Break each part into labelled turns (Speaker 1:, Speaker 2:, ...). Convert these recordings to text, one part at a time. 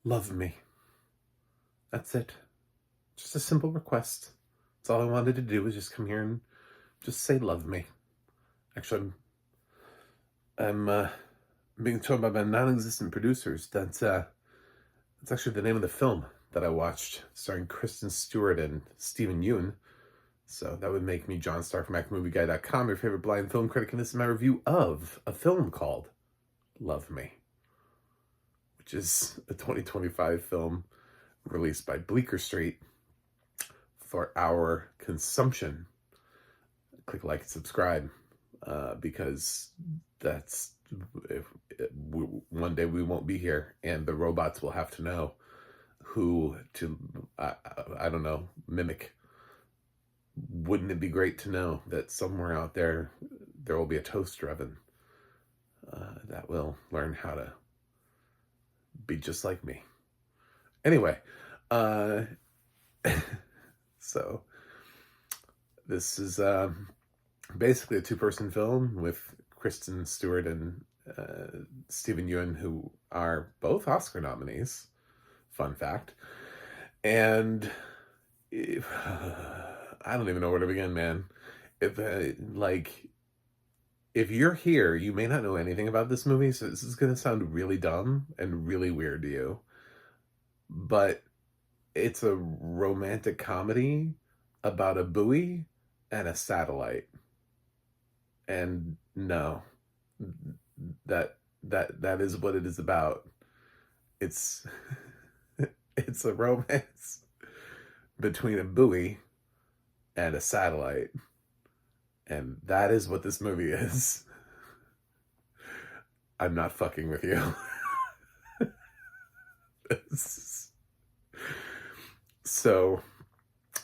Speaker 1: Love me. That's it. Just a simple request. That's all I wanted to do was just come here and just say love me. Actually, I'm being told by my non-existent producers that it's actually the name of the film that I watched, starring Kristen Stewart and Yuen. So that would make me John Starr from ActMovieGuy.com, your favorite blind film critic, and this is my review of a film called Love Me, which is a 2025 film released by Bleecker Street for our consumption. Click like and subscribe because that's one day we won't be here and the robots will have to know who to I don't know, mimic. Wouldn't it be great to know that somewhere out there will be a toaster oven that will learn how to be just like me? Anyway, so this is basically a two-person film with Kristen Stewart and Yuen, who are both Oscar nominees. Fun fact. And I don't even know where to begin, man. If you're here, you may not know anything about this movie, so this is going to sound really dumb and really weird to you. But it's a romantic comedy about a buoy and a satellite. And no, that is what it is about. It's it's a romance between a buoy and a satellite. And that is what this movie is. I'm not fucking with you. So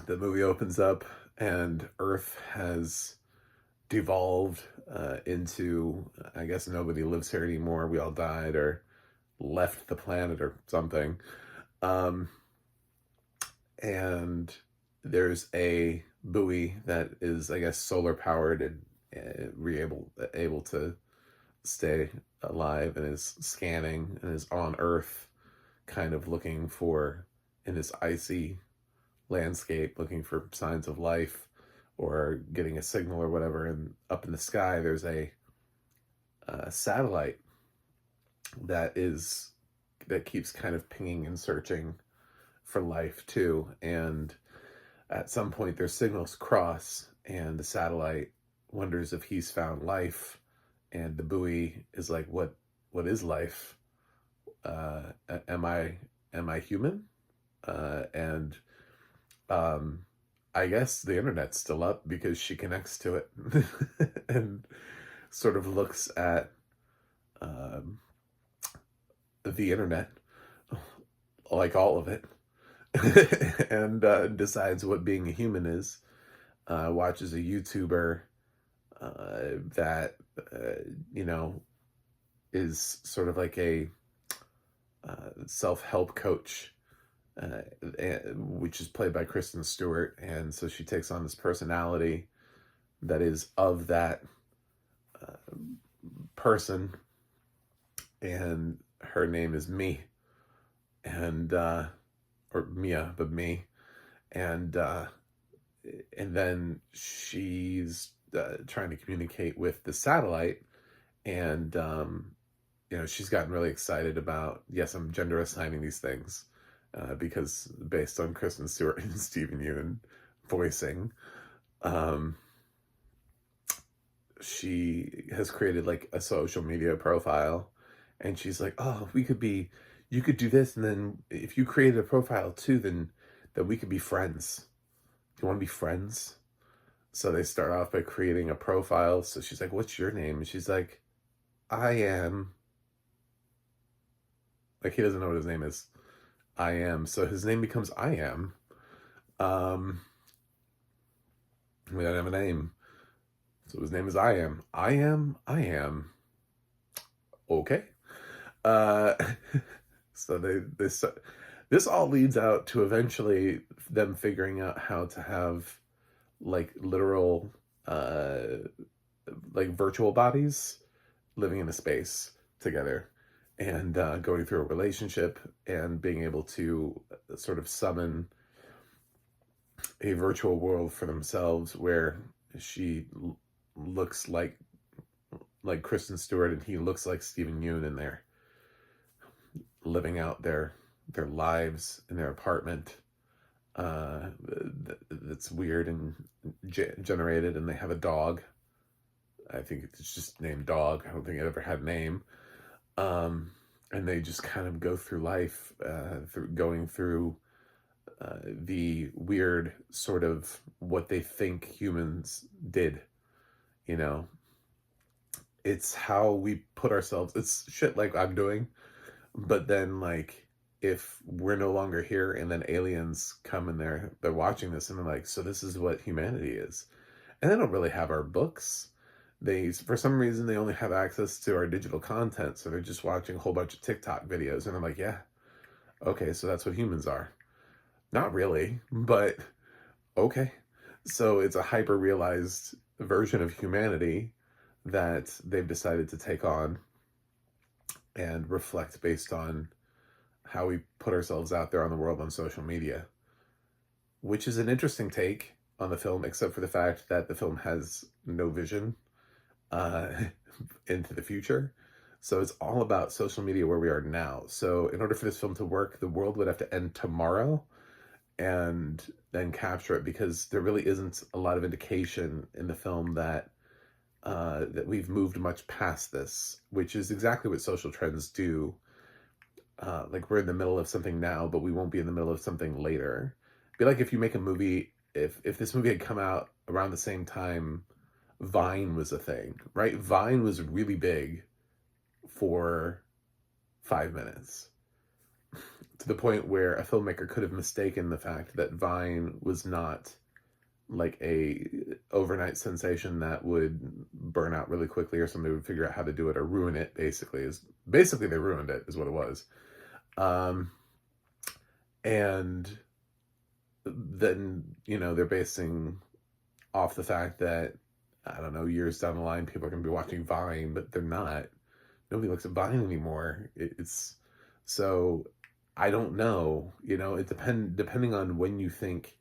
Speaker 1: the movie opens up and Earth has devolved into, I guess nobody lives here anymore. We all died or left the planet or something. And there's a buoy that is, I guess, solar powered and able to stay alive and is scanning and is on Earth, kind of looking for, in this icy landscape, looking for signs of life or getting a signal or whatever. And up in the sky, there's a satellite that keeps kind of pinging and searching for life too. And at some point their signals cross and the satellite wonders if he's found life, and the buoy is like, what is life? Am I human? And I guess the internet's still up because she connects to it and sort of looks at the internet, like all of it, and decides what being a human is. Watches a YouTuber that is sort of like a self-help coach, which is played by Kristen Stewart. And so she takes on this personality that is of that person, and her name is Me, and or Mia, but Me, and then she's trying to communicate with the satellite, and she's gotten really excited about, yes, I'm gender assigning these things because based on Kristen Stewart and Yuen voicing, she has created like a social media profile, and she's like, oh, you could do this, and then if you created a profile too, then we could be friends. Do you want to be friends? So they start off by creating a profile. So she's like, what's your name? And she's like, I am. Like, he doesn't know what his name is. I am. So his name becomes I am. We don't have a name. So his name is I am. I am. I am. Okay. So this all leads out to eventually them figuring out how to have like literal like virtual bodies living in a space together. and going through a relationship and being able to sort of summon a virtual world for themselves where she looks like Kristen Stewart and he looks like Stephen Yuen, and they're living out their lives in their apartment that's weird and generated, and they have a dog. I think it's just named Dog. I don't think it ever had a name. And they just kind of go through life, through going through the weird sort of what they think humans did. You know, it's how we put ourselves. It's shit like I'm doing, but then like if we're no longer here, and then aliens come and they're watching this and they're like, so this is what humanity is, and they don't really have our books. They, for some reason, they only have access to our digital content, so they're just watching a whole bunch of TikTok videos, and I'm like, yeah, okay, so that's what humans are. Not really, but okay. So it's a hyper realized version of humanity that they've decided to take on and reflect based on how we put ourselves out there on the world on social media, which is an interesting take on the film, except for the fact that the film has no vision uh, into the future. So it's all about social media where we are now. So in order for this film to work, the world would have to end tomorrow and then capture it, because there really isn't a lot of indication in the film that that we've moved much past this, which is exactly what social trends do. Like we're in the middle of something now, but we won't be in the middle of something later. It'd be like if you make a movie, if this movie had come out around the same time Vine was a thing, right? Vine was really big for 5 minutes, to the point where a filmmaker could have mistaken the fact that Vine was not like a overnight sensation that would burn out really quickly, or somebody would figure out how to do it or ruin it. Basically they ruined it is what it was. And then, they're basing off the fact that, I don't know, years down the line, people are going to be watching Vine, but they're not. Nobody looks at Vine anymore. It's so, I don't know. Depending on when you think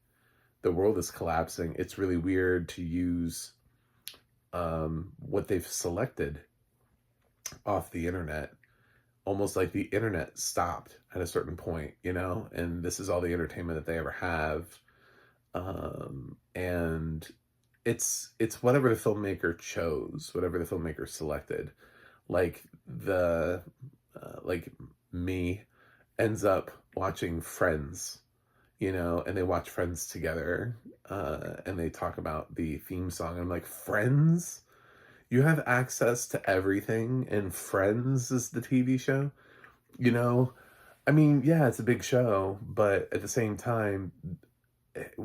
Speaker 1: the world is collapsing, it's really weird to use what they've selected off the internet, almost like the internet stopped at a certain point, and this is all the entertainment that they ever have. And it's whatever the filmmaker chose, whatever the filmmaker selected. Like like me ends up watching Friends, and they watch Friends together, and they talk about the theme song. I'm like, Friends? You have access to everything, and Friends is the TV show? I mean, yeah, it's a big show, but at the same time,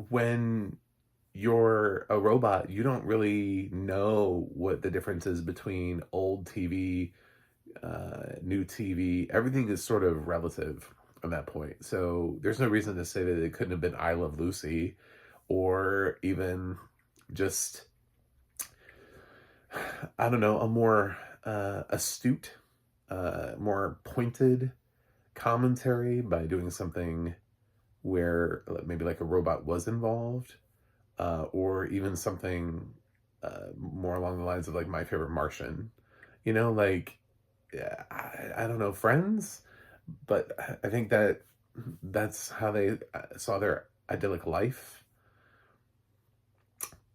Speaker 1: when you're a robot, you don't really know what the difference is between old TV, new TV. Everything is sort of relative at that point. So there's no reason to say that it couldn't have been I Love Lucy, or even just, I don't know, a more astute, more pointed commentary by doing something where maybe like a robot was involved, or even something more along the lines of like My Favorite Martian. Like, yeah, I don't know, Friends, but I think that's how they saw their idyllic life.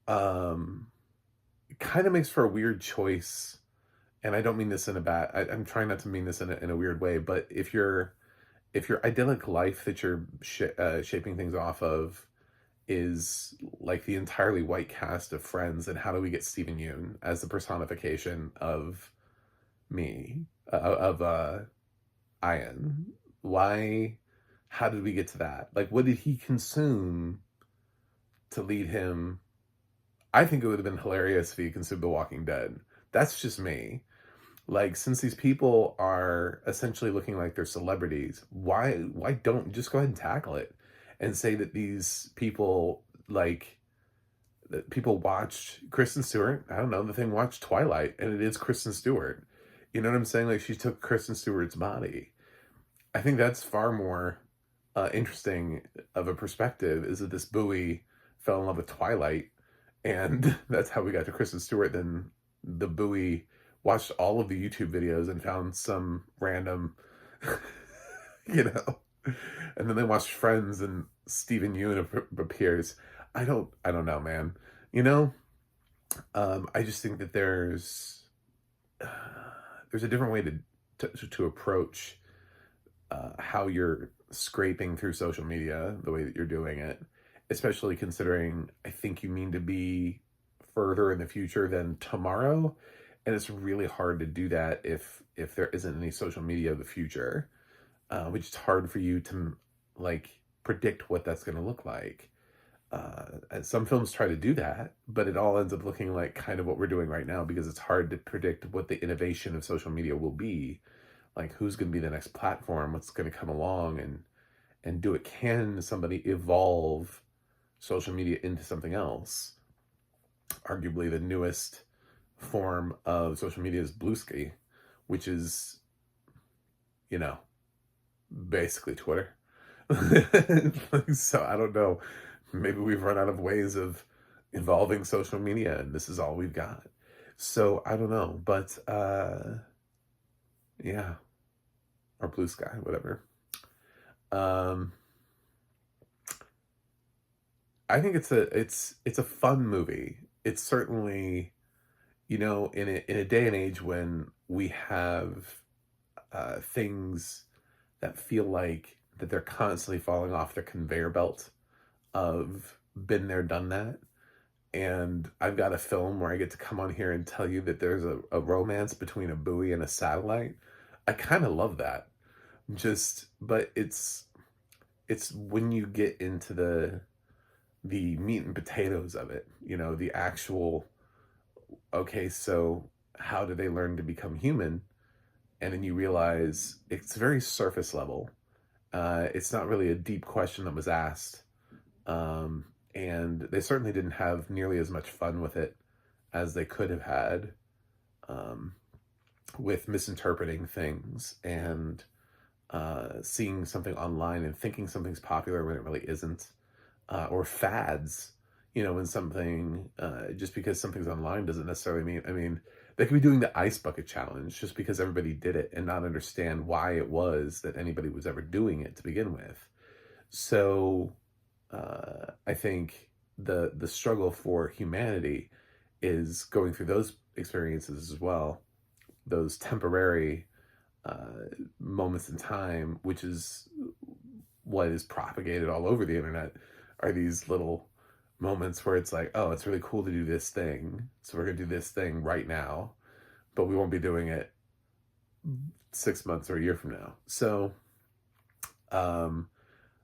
Speaker 1: Kind of makes for a weird choice, and I don't mean this in a bad. I'm trying not to mean this in a weird way, but if your idyllic life that you're shaping things off of is like the entirely white cast of Friends, and how do we get Stephen Yuen as the personification of me, of Ian? Why? How did we get to that? Like, what did he consume to lead him? I think it would have been hilarious if he consumed The Walking Dead. That's just me. Like, since these people are essentially looking like they're celebrities, why don't just go ahead and tackle it and say that these people, like, that people watched Kristen Stewart? I don't know, the thing watched Twilight, and it is Kristen Stewart. You know what I'm saying? Like, she took Kristen Stewart's body. I think that's far more interesting of a perspective, is that this Buoy fell in love with Twilight, and that's how we got to Kristen Stewart. Then the Buoy watched all of the YouTube videos and found some random, you know, and then they watched Friends and Stephen Yuen appears. I don't know, man. You know, I just think that there's a different way to approach how you're scraping through social media the way that you're doing it, especially considering I think you mean to be further in the future than tomorrow, and it's really hard to do that if there isn't any social media of the future, which is hard for you to like predict what that's going to look like. And some films try to do that, but it all ends up looking like kind of what we're doing right now, because it's hard to predict what the innovation of social media will be. Like, who's going to be the next platform, what's going to come along, and can somebody evolve social media into something else? Arguably the newest form of social media is Bluesky, which is, you know, basically Twitter. So I don't know. Maybe we've run out of ways of evolving social media and this is all we've got. So I don't know, but yeah, or Blue Sky, whatever. I think it's a fun movie. It's certainly, you know, in a day and age when we have things that feel like that they're constantly falling off the conveyor belt of been there, done that. And I've got a film where I get to come on here and tell you that there's a romance between a buoy and a satellite. I kind of love that. But it's when you get into the meat and potatoes of it, you know, the actual, okay, so how do they learn to become human? And then you realize it's very surface level. It's not really a deep question that was asked. And they certainly didn't have nearly as much fun with it as they could have had, with misinterpreting things and seeing something online and thinking something's popular when it really isn't, or fads. You know, when something, just because something's online doesn't necessarily mean, I mean, they could be doing the ice bucket challenge just because everybody did it and not understand why it was that anybody was ever doing it to begin with. So I think the struggle for humanity is going through those experiences as well, those temporary moments in time, which is what is propagated all over the internet, are these little moments where it's like, oh, it's really cool to do this thing, so we're gonna do this thing right now, but we won't be doing it 6 months or a year from now. So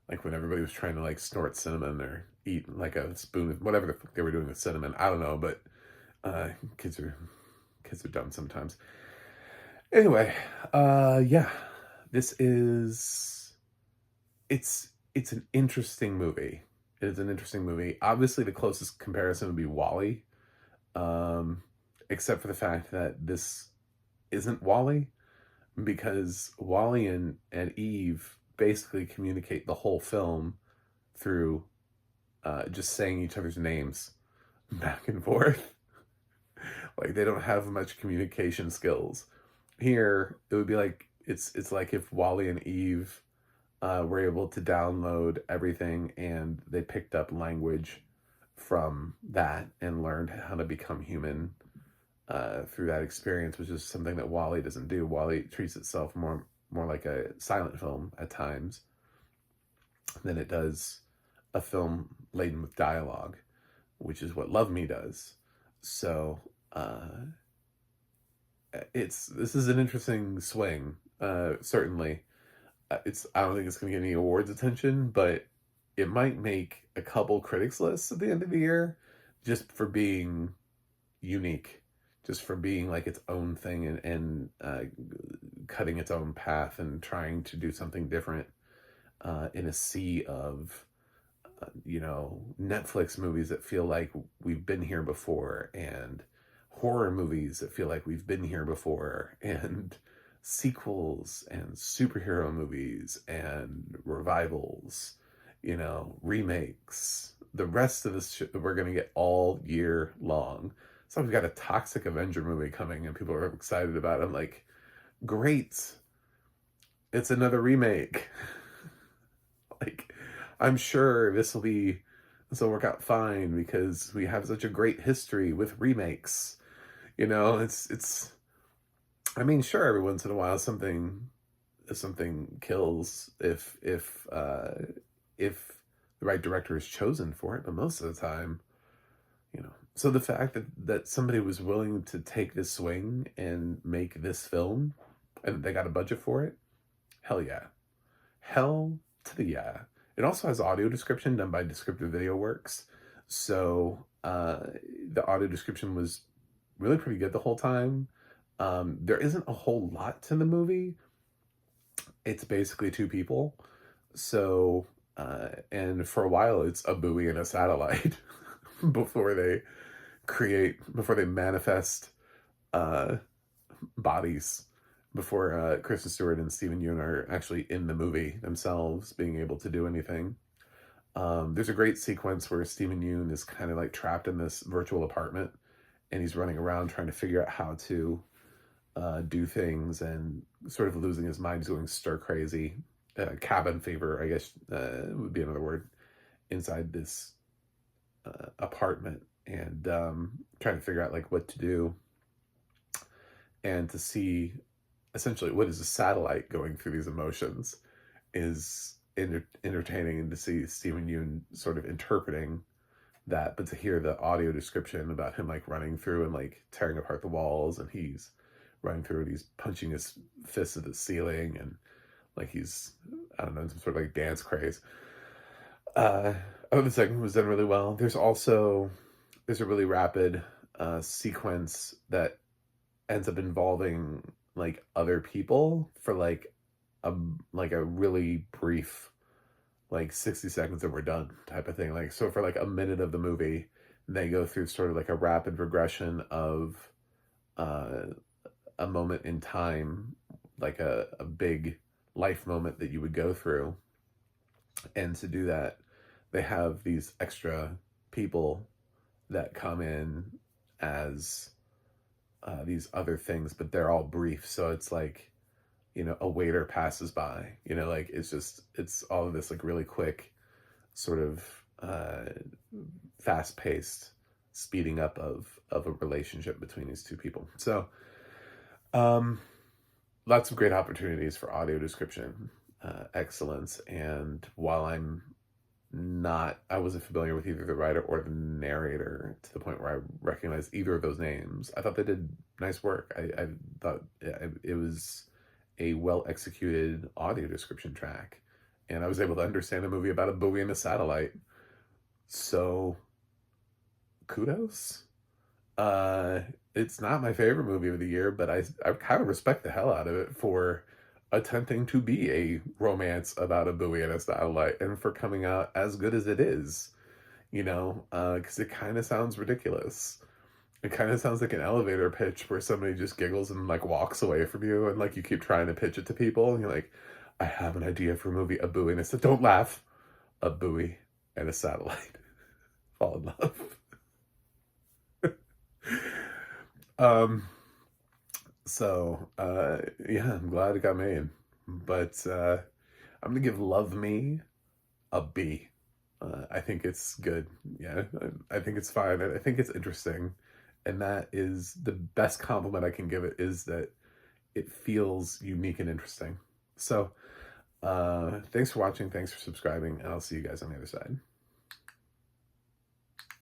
Speaker 1: like when everybody was trying to like snort cinnamon or eat like a spoon of whatever the fuck they were doing with cinnamon, I don't know, but kids are dumb sometimes. Anyway, yeah, this is it's an interesting movie. It is an interesting movie. Obviously, the closest comparison would be Wall-E, except for the fact that this isn't Wall-E, because Wall-E and Eve basically communicate the whole film through just saying each other's names back and forth. Like, they don't have much communication skills. Here, it would be like, it's like if Wall-E and Eve were able to download everything and they picked up language from that and learned how to become human through that experience, which is something that Wall-E doesn't do. Wall-E treats itself more like a silent film at times than it does a film laden with dialogue, which is what Love Me does. So this is an interesting swing. Certainly, I don't think it's going to get any awards attention, but it might make a couple critics lists at the end of the year, just for being unique, just for being like its own thing and cutting its own path and trying to do something different in a sea of you know, Netflix movies that feel like we've been here before, and horror movies that feel like we've been here before, and sequels and superhero movies and revivals, remakes. The rest of this shit that we're going to get all year long. So we've got a Toxic Avenger movie coming and people are excited about it. I'm like, great. It's another remake. Like, I'm sure this will work out fine because we have such a great history with remakes. It's I mean, sure, every once in a while something kills if the right director is chosen for it, but most of the time, So the fact that somebody was willing to take this swing and make this film and they got a budget for it, hell yeah. Hell to the yeah. It also has audio description done by Descriptive Video Works. So the audio description was really pretty good the whole time. There isn't a whole lot to the movie. It's basically two people. So, and for a while it's a buoy and a satellite before they manifest bodies, before Kristen Stewart and Yuen are actually in the movie themselves, being able to do anything. There's a great sequence where Yuen is kind of like trapped in this virtual apartment, and he's running around trying to figure out how to do things and sort of losing his mind, going stir crazy. Cabin fever, I guess, would be another word, inside this apartment, and trying to figure out like what to do, and to see essentially what is a satellite going through these emotions is entertaining, and to see Yuen sort of interpreting that, but to hear the audio description about him like running through and like tearing apart the walls, and he's running through and he's punching his fists at the ceiling, and like he's, I don't know, some sort of like dance craze. I thought the segment was done really well. There's a really rapid sequence that ends up involving like other people for like a really brief, like 60 seconds and we're done type of thing. Like, so for like a minute of the movie, they go through sort of like a rapid regression of a moment in time, like a big life moment that you would go through. And to do that, they have these extra people that come in as these other things, but they're all brief. So it's like, a waiter passes by, like it's all of this like really quick sort of fast paced speeding up of a relationship between these two people. So lots of great opportunities for audio description excellence. And while I wasn't familiar with either the writer or the narrator to the point where I recognized either of those names, I thought they did nice work. I thought it was a well-executed audio description track, and I was able to understand a movie about a buoy and a satellite. So, kudos. It's not my favorite movie of the year, but I kind of respect the hell out of it for attempting to be a romance about a buoy and a satellite, and for coming out as good as it is, because it kind of sounds ridiculous. It kind of sounds like an elevator pitch where somebody just giggles and like walks away from you, and like you keep trying to pitch it to people, and you're like, I have an idea for a movie, a buoy and a satellite. Don't laugh. A buoy and a satellite fall in love. So, yeah, I'm glad it got made, but I'm gonna give Love Me a B. I think it's good. Yeah, I think it's fine. I think it's interesting, and that is the best compliment I can give it, is that it feels unique and interesting. So, thanks for watching, thanks for subscribing, and I'll see you guys on the other side.